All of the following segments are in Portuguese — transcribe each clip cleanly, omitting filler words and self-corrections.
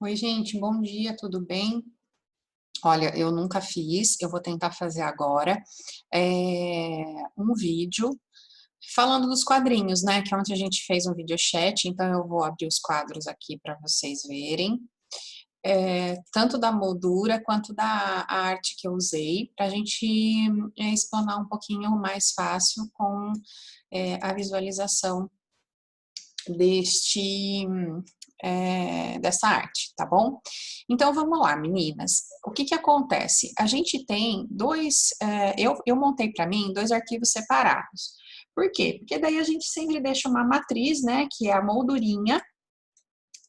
Oi, gente, bom dia, tudo bem? Olha, eu nunca fiz, eu vou tentar fazer agora, um vídeo falando dos quadrinhos, né, que ontem a gente fez um videochat, então eu vou abrir os quadros aqui para vocês verem, tanto da moldura quanto da arte que eu usei, para a gente explanar um pouquinho mais fácil com a visualização dessa arte, tá bom? Então vamos lá, meninas. O que que acontece? A gente tem eu montei para mim dois arquivos separados. Por quê? Porque daí a gente sempre deixa uma matriz, né, que é a moldurinha,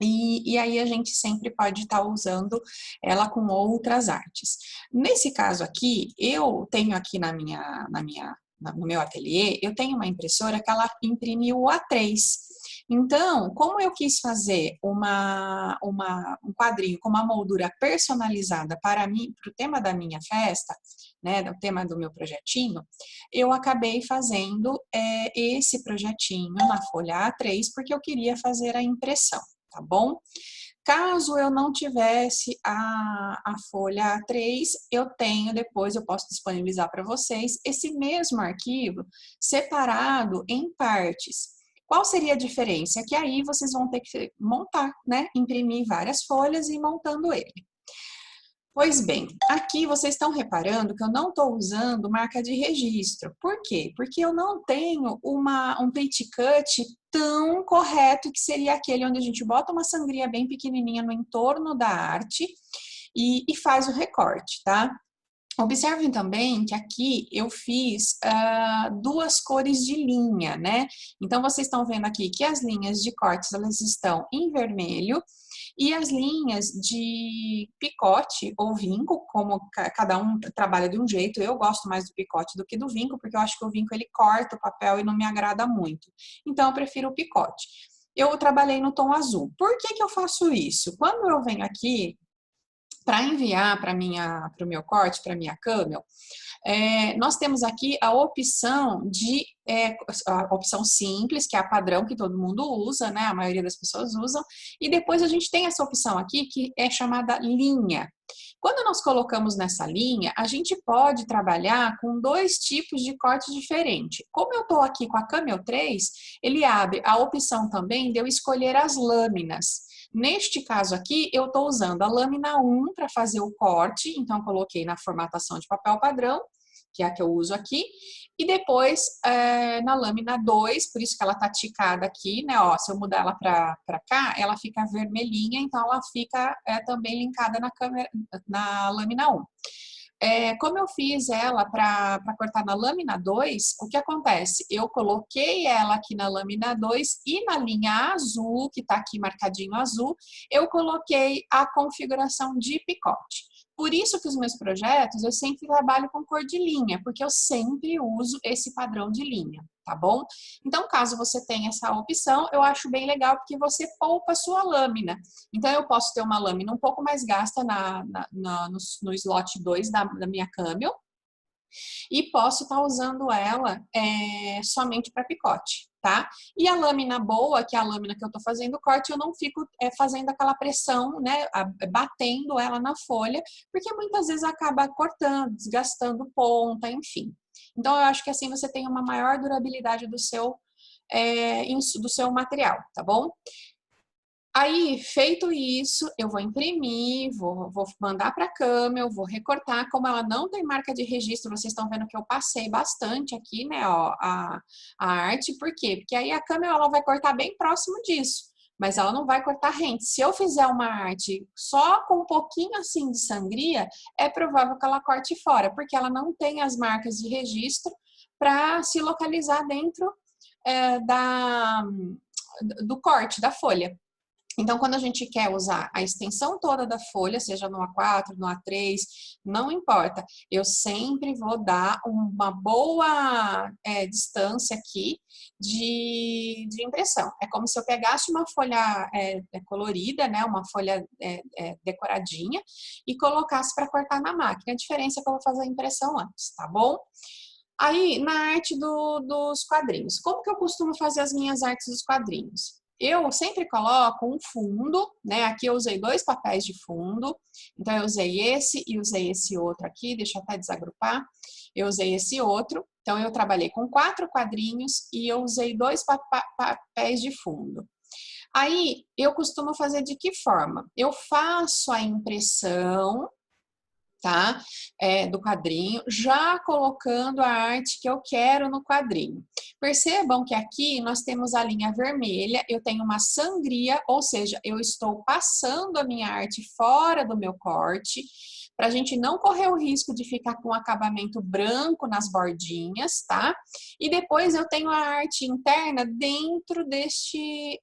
e aí a gente sempre pode estar usando ela com outras artes. Nesse caso aqui, eu tenho aqui no meu ateliê, eu tenho uma impressora que ela imprime o A3. Então, como eu quis fazer um quadrinho com uma moldura personalizada para mim, para o tema da minha festa, né, do tema do meu projetinho, eu acabei fazendo esse projetinho na folha A3, porque eu queria fazer a impressão, tá bom? Caso eu não tivesse a folha A3, eu tenho depois, eu posso disponibilizar para vocês esse mesmo arquivo separado em partes. Qual seria a diferença? É que aí vocês vão ter que montar, né? Imprimir várias folhas e ir montando ele. Pois bem, aqui vocês estão reparando que eu não estou usando marca de registro. Por quê? Porque eu não tenho um paint cut tão correto que seria aquele onde a gente bota uma sangria bem pequenininha no entorno da arte e faz o recorte, tá? Observem também que aqui eu fiz duas cores de linha, né? Então, vocês estão vendo aqui que as linhas de cortes, elas estão em vermelho, e as linhas de picote ou vinco, como cada um trabalha de um jeito, eu gosto mais do picote do que do vinco, porque eu acho que o vinco ele corta o papel e não me agrada muito. Então, eu prefiro o picote. Eu trabalhei no tom azul. Por que que eu faço isso? Quando eu venho aqui para enviar para o meu corte, para minha câmera, nós temos aqui a opção a opção simples, que é a padrão que todo mundo usa, né? A maioria das pessoas usam, e depois a gente tem essa opção aqui que é chamada linha. Quando nós colocamos nessa linha, a gente pode trabalhar com dois tipos de corte diferente. Como eu estou aqui com a Camel 3, ele abre a opção também de eu escolher as lâminas. Neste caso aqui, eu estou usando a lâmina 1 para fazer o corte, então eu coloquei na formatação de papel padrão, que é a que eu uso aqui, e depois na lâmina 2, por isso que ela está ticada aqui, né? Ó, se eu mudar ela para cá, ela fica vermelhinha, então ela fica também linkada na lâmina 1. Como eu fiz ela para cortar na lâmina 2, o que acontece? Eu coloquei ela aqui na lâmina 2 e na linha azul, que está aqui marcadinho azul, eu coloquei a configuração de picote. Por isso que os meus projetos eu sempre trabalho com cor de linha, porque eu sempre uso esse padrão de linha, tá bom? Então, caso você tenha essa opção, eu acho bem legal porque você poupa a sua lâmina. Então, eu posso ter uma lâmina um pouco mais gasta no slot 2 da minha Camel e posso estar usando ela somente para picote, tá? E a lâmina boa, que é a lâmina que eu estou fazendo o corte, eu não fico fazendo aquela pressão, né, batendo ela na folha, porque muitas vezes acaba cortando, desgastando ponta, enfim. Então, eu acho que assim você tem uma maior durabilidade do seu material, tá bom? Aí, feito isso, eu vou imprimir, vou mandar para a Camel, vou recortar. Como ela não tem marca de registro, vocês estão vendo que eu passei bastante aqui, né, ó, a arte. Por quê? Porque aí a Camel ela vai cortar bem próximo disso, mas ela não vai cortar rente. Se eu fizer uma arte só com um pouquinho assim de sangria, é provável que ela corte fora, porque ela não tem as marcas de registro para se localizar dentro do corte da folha. Então, quando a gente quer usar a extensão toda da folha, seja no A4, no A3, não importa, eu sempre vou dar uma boa distância aqui de impressão. É como se eu pegasse uma folha colorida, né, uma folha decoradinha, e colocasse para cortar na máquina. A diferença é que eu vou fazer a impressão antes, tá bom? Aí, na arte dos quadrinhos. Como que eu costumo fazer as minhas artes dos quadrinhos? eu sempre coloco um fundo, né? Aqui eu usei 2 papéis de fundo, então eu usei esse e usei esse outro aqui, deixa eu até desagrupar. Eu usei esse outro, então eu trabalhei com 4 quadrinhos e eu usei 2 papéis de fundo. Aí, eu costumo fazer de que forma? Eu faço a impressão, tá? Do quadrinho, já colocando a arte que eu quero no quadrinho. Percebam que aqui nós temos a linha vermelha, eu tenho uma sangria, ou seja, eu estou passando a minha arte fora do meu corte, para a gente não correr o risco de ficar com acabamento branco nas bordinhas, tá? E depois eu tenho a arte interna dentro deste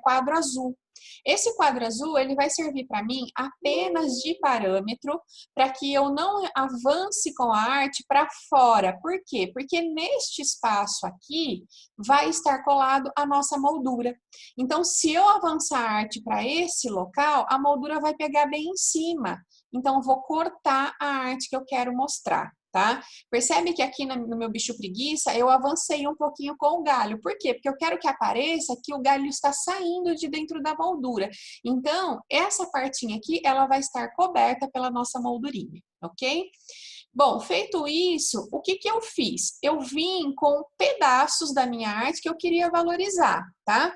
quadro azul. Esse quadro azul, ele vai servir para mim apenas de parâmetro para que eu não avance com a arte para fora. Por quê? Porque neste espaço aqui vai estar colado a nossa moldura. Então, se eu avançar a arte para esse local, a moldura vai pegar bem em cima. Então, eu vou cortar a arte que eu quero mostrar. Tá? Percebe que aqui no meu bicho preguiça eu avancei um pouquinho com o galho. Por quê? Porque eu quero que apareça que o galho está saindo de dentro da moldura. Então, essa partinha aqui, ela vai estar coberta pela nossa moldurinha, ok? Bom, feito isso, o que que eu fiz? Eu vim com pedaços da minha arte que eu queria valorizar, tá?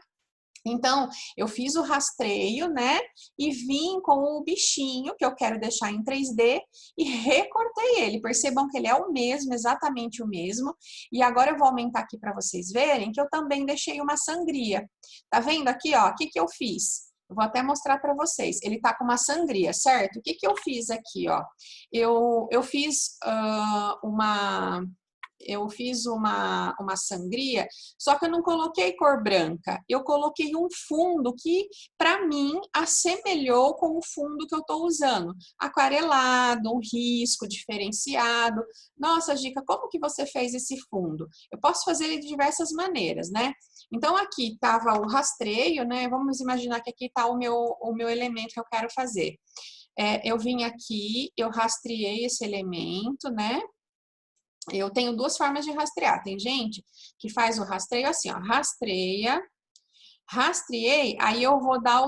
Então, eu fiz o rastreio, né? E vim com o bichinho que eu quero deixar em 3D e recortei ele. Percebam que ele é o mesmo, exatamente o mesmo. E agora eu vou aumentar aqui para vocês verem que eu também deixei uma sangria. Tá vendo aqui, ó? O que que eu fiz? Eu vou até mostrar para vocês. Ele tá com uma sangria, certo? O que que eu fiz aqui, ó? Eu fiz uma sangria, só que eu não coloquei cor branca. Eu coloquei um fundo que, para mim, assemelhou com o fundo que eu estou usando. Aquarelado, um risco diferenciado. Nossa, Gica, como que você fez esse fundo? Eu posso fazer ele de diversas maneiras, né? Então, aqui estava o rastreio, né? Vamos imaginar que aqui está o meu elemento que eu quero fazer. Eu vim aqui, eu rastreei esse elemento, né? Eu tenho 2 formas de rastrear. Tem gente que faz o rastreio assim, ó, rastreia, rastreei, aí eu vou dar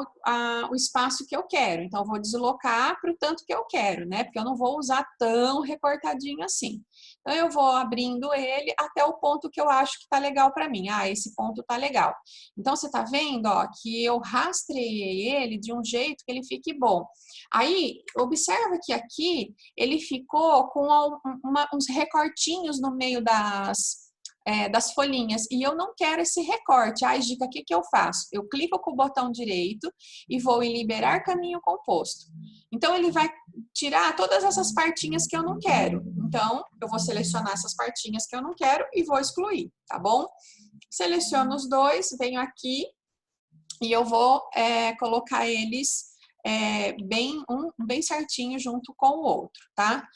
o espaço que eu quero. Então, eu vou deslocar para o tanto que eu quero, né? Porque eu não vou usar tão recortadinho assim. Então, eu vou abrindo ele até o ponto que eu acho que tá legal para mim. Ah, esse ponto tá legal. Então, você tá vendo, ó, que eu rastreei ele de um jeito que ele fique bom. Aí, observa que aqui ele ficou com uns recortinhos no meio das folhinhas, e eu não quero esse recorte. Ai, Gica, o que que eu faço? Eu clico com o botão direito e vou em liberar caminho composto. Então, ele vai tirar todas essas partinhas que eu não quero. Então, eu vou selecionar essas partinhas que eu não quero e vou excluir, tá bom? Seleciono os dois, venho aqui e eu vou colocar eles bem certinho junto com o outro, tá?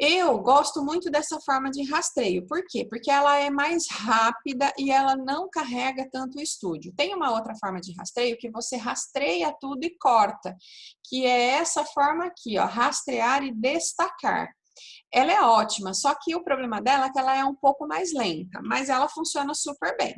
Eu gosto muito dessa forma de rastreio. Por quê? Porque ela é mais rápida e ela não carrega tanto o estúdio. Tem uma outra forma de rastreio que você rastreia tudo e corta, que é essa forma aqui, ó, rastrear e destacar. Ela é ótima, só que o problema dela é que ela é um pouco mais lenta, mas ela funciona super bem.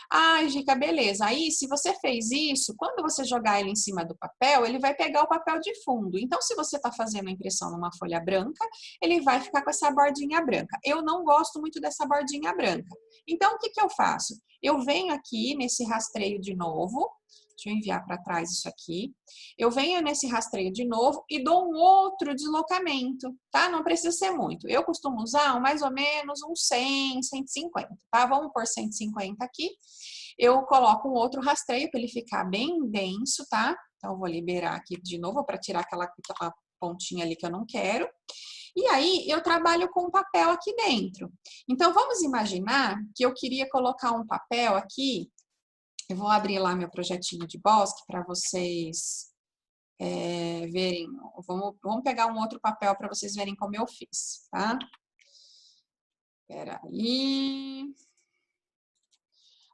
Ah, Gica, beleza. Aí, se você fez isso, quando você jogar ele em cima do papel, ele vai pegar o papel de fundo. Então, se você está fazendo a impressão numa folha branca, ele vai ficar com essa bordinha branca. Eu não gosto muito dessa bordinha branca. Então, o que que eu faço? Eu venho aqui nesse rastreio de novo. Deixa eu enviar para trás isso aqui. Eu venho nesse rastreio de novo e dou um outro deslocamento, tá? Não precisa ser muito. Eu costumo usar mais ou menos uns 100, 150, tá? Vamos por 150 aqui. Eu coloco um outro rastreio para ele ficar bem denso, tá? Então, eu vou liberar aqui de novo para tirar aquela pontinha ali que eu não quero. E aí, eu trabalho com papel aqui dentro. Então, vamos imaginar que eu queria colocar um papel aqui. Eu vou abrir lá meu projetinho de bosque para vocês verem. Vamos pegar um outro papel para vocês verem como eu fiz, tá? Espera aí.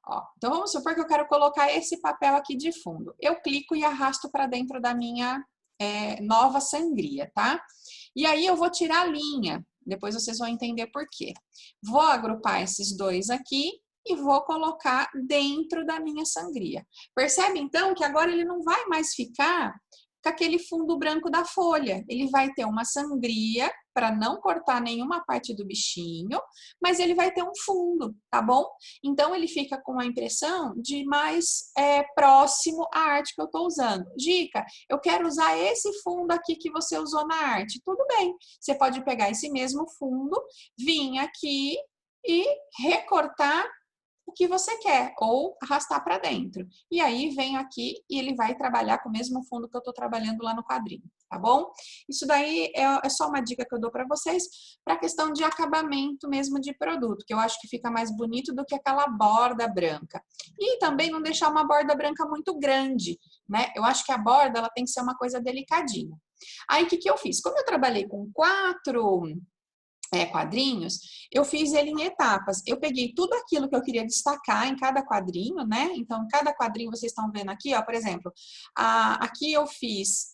Ó, então, vamos supor que eu quero colocar esse papel aqui de fundo. Eu clico e arrasto para dentro da minha nova sangria, tá? E aí, eu vou tirar a linha. Depois vocês vão entender por quê. Vou agrupar esses dois aqui e vou colocar dentro da minha sangria. Percebe, então, que agora ele não vai mais ficar com aquele fundo branco da folha. Ele vai ter uma sangria para não cortar nenhuma parte do bichinho, mas ele vai ter um fundo, tá bom? Então, ele fica com a impressão de mais próximo à arte que eu estou usando. Dica, eu quero usar esse fundo aqui que você usou na arte. Tudo bem, você pode pegar esse mesmo fundo, vir aqui e recortar o que você quer, ou arrastar para dentro. E aí vem aqui e ele vai trabalhar com o mesmo fundo que eu estou trabalhando lá no quadrinho, tá bom? Isso daí é só uma dica que eu dou para vocês, para a questão de acabamento mesmo de produto, que eu acho que fica mais bonito do que aquela borda branca. E também não deixar uma borda branca muito grande, né? Eu acho que a borda ela tem que ser uma coisa delicadinha. Aí o que eu fiz? Como eu trabalhei com 4 quadrinhos, eu fiz ele em etapas. Eu peguei tudo aquilo que eu queria destacar em cada quadrinho, né? Então, cada quadrinho vocês estão vendo aqui, ó, por exemplo, aqui eu fiz,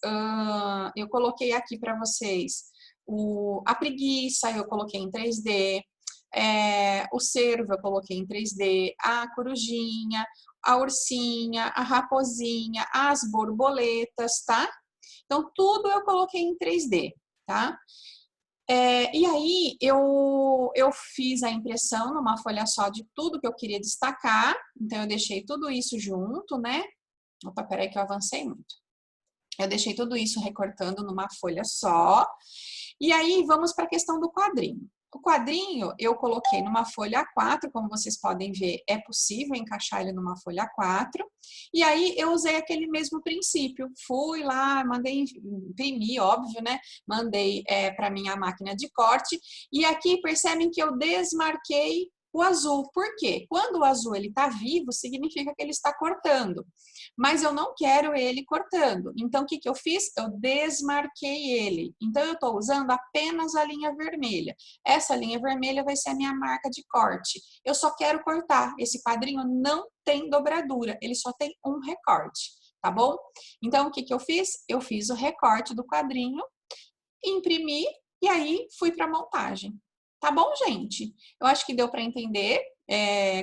eu coloquei aqui para vocês a preguiça, eu coloquei em 3D, o cervo eu coloquei em 3D, a corujinha, a ursinha, a raposinha, as borboletas, tá? Então, tudo eu coloquei em 3D, tá? E aí eu fiz a impressão numa folha só de tudo que eu queria destacar, então eu deixei tudo isso junto, né? Opa, peraí que eu avancei muito. Eu deixei tudo isso recortando numa folha só, e aí vamos para a questão do quadrinho. O quadrinho eu coloquei numa folha A4, como vocês podem ver, é possível encaixar ele numa folha A4. E aí eu usei aquele mesmo princípio. Fui lá, mandei imprimir, óbvio, né? Mandei para minha máquina de corte. E aqui percebem que eu desmarquei o azul. Por quê? Quando o azul ele está vivo, significa que ele está cortando. Mas eu não quero ele cortando. Então, o que eu fiz? Eu desmarquei ele. Então, eu estou usando apenas a linha vermelha. Essa linha vermelha vai ser a minha marca de corte. Eu só quero cortar. Esse quadrinho não tem dobradura, ele só tem um recorte, tá bom? Então, o que eu fiz? Eu fiz o recorte do quadrinho, imprimi e aí fui para a montagem. Tá bom, gente? Eu acho que deu para entender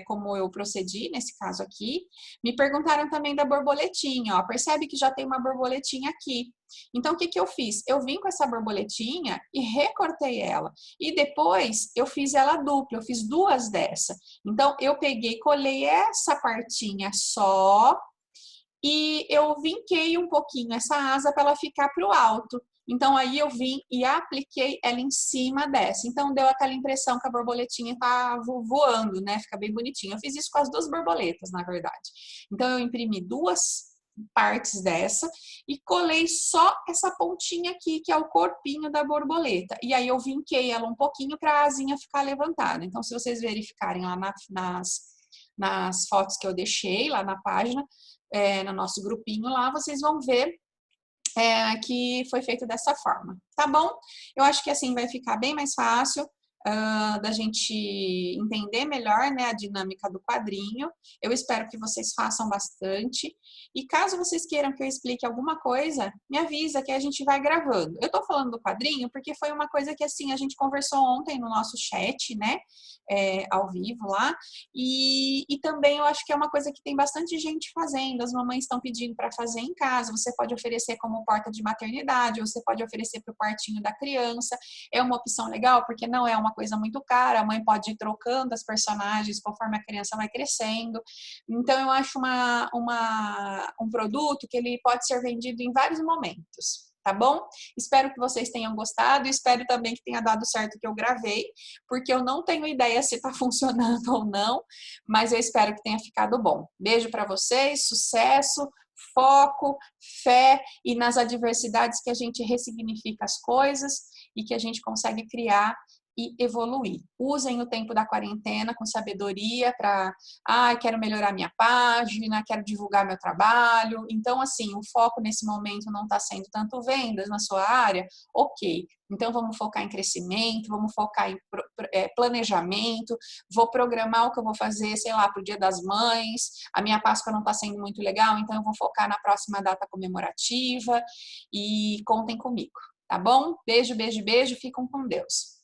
como eu procedi nesse caso aqui. Me perguntaram também da borboletinha, ó. Percebe que já tem uma borboletinha aqui. Então, o que eu fiz? Eu vim com essa borboletinha e recortei ela. E depois, eu fiz ela dupla, eu fiz 2 dessa. Então, eu peguei, colei essa partinha só e eu vinquei um pouquinho essa asa para ela ficar para o alto. Então, aí eu vim e apliquei ela em cima dessa. Então, deu aquela impressão que a borboletinha está voando, né? Fica bem bonitinho. Eu fiz isso com as 2 borboletas, na verdade. Então, eu imprimi 2 partes dessa e colei só essa pontinha aqui, que é o corpinho da borboleta. E aí, eu vinquei ela um pouquinho para a asinha ficar levantada. Então, se vocês verificarem lá nas fotos que eu deixei lá na página, no nosso grupinho lá, vocês vão ver que foi feito dessa forma, tá bom? Eu acho que assim vai ficar bem mais fácil da gente entender melhor, né, a dinâmica do quadrinho. Eu espero que vocês façam bastante. E caso vocês queiram que eu explique alguma coisa, me avisa que a gente vai gravando. Eu tô falando do quadrinho porque foi uma coisa que, assim, a gente conversou ontem no nosso chat, né, ao vivo lá. E também eu acho que é uma coisa que tem bastante gente fazendo. As mamães estão pedindo para fazer em casa. Você pode oferecer como porta de maternidade, você pode oferecer para o quartinho da criança. É uma opção legal porque não é uma coisa muito cara, a mãe pode ir trocando as personagens conforme a criança vai crescendo. Então, eu acho um produto que ele pode ser vendido em vários momentos, tá bom? Espero que vocês tenham gostado e espero também que tenha dado certo o que eu gravei, porque eu não tenho ideia se está funcionando ou não, mas eu espero que tenha ficado bom. Beijo para vocês, sucesso, foco, fé e nas adversidades que a gente ressignifica as coisas e que a gente consegue criar e evoluir. Usem o tempo da quarentena com sabedoria para, quero melhorar minha página, quero divulgar meu trabalho. Então, assim, o foco nesse momento não está sendo tanto vendas na sua área, ok. Então, vamos focar em crescimento, vamos focar em planejamento, vou programar o que eu vou fazer, sei lá, para o Dia das Mães, a minha Páscoa não está sendo muito legal, então eu vou focar na próxima data comemorativa e contem comigo, tá bom? Beijo, beijo, beijo, fiquem com Deus.